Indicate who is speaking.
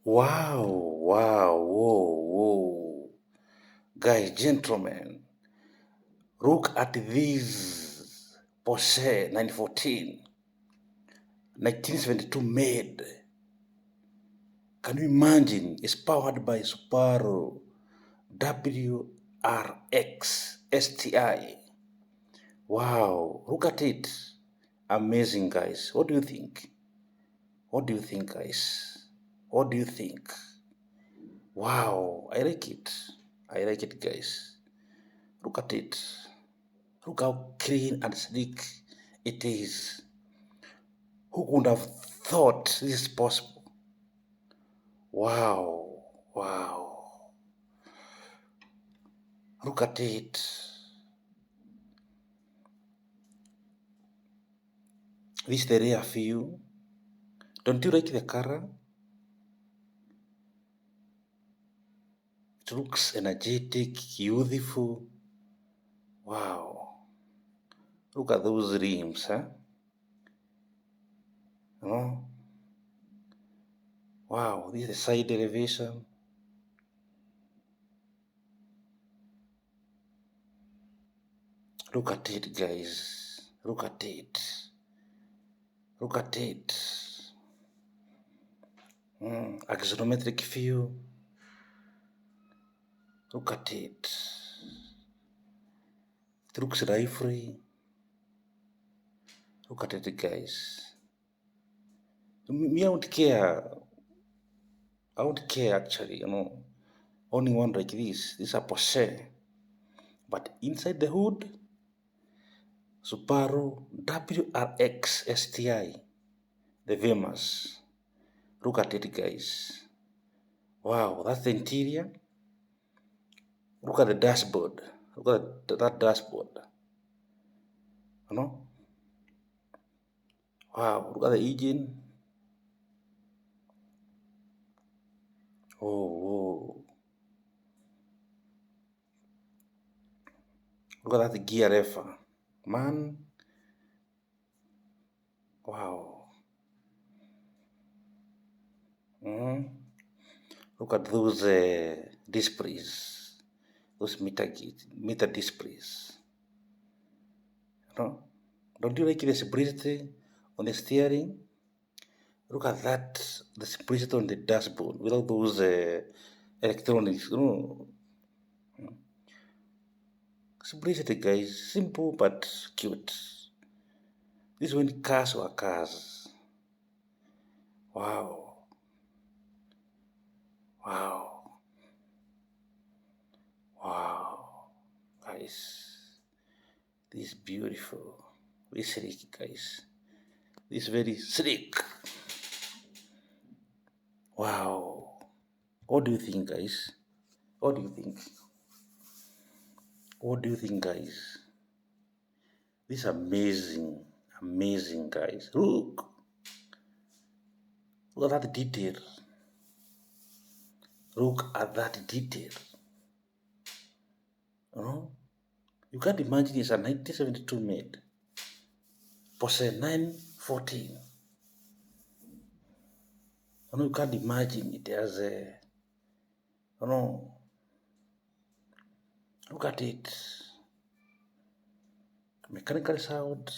Speaker 1: Wow, wow, whoa, whoa. Guys, gentlemen, look at this Porsche 914, 1972 made. Can you imagine? It's powered by Subaru WRX STI. Wow, look at it. Amazing, guys. What do you think? What do you think, guys? What do you think? Wow, I like it. I like it, guys. Look at it. Look how clean and sleek it is. Who could have thought this is possible? Wow, wow. Look at it. This is the rear view. Don't you like the car? It looks energetic, youthful. Wow. Look at those rims, huh? You know? Wow, this is the side elevation. Look at it, guys. Look at it. Look at it. Axonometric view. Look at it. It looks rifle. Look at it, guys. Me, I don't care. I don't care actually, Only one like this. This is a Porsche. But inside the hood, Subaru WRX STI. The famous. Look at it, guys. Wow, that's the interior. Look at the dashboard. Look at that dashboard. Wow, look at the engine. Oh. Look at that gear effort. Man. Wow. Look at those displays. Those meter displays. Don't you like the simplicity on the steering? Look at that, the simplicity on the dashboard without those electronics. Simplicity, guys. Simple but cute. This is when cars were cars. Wow. Wow. Wow. Guys. This is beautiful. Very sleek, guys. This is very sleek. Wow. What do you think, guys? What do you think? What do you think, guys? This is amazing. Amazing, guys. Look. Look at that detail. Look at that detail. You can't imagine it's a 1972 made. Porsche 914. You can't imagine it as a, look at it. Mechanical sound.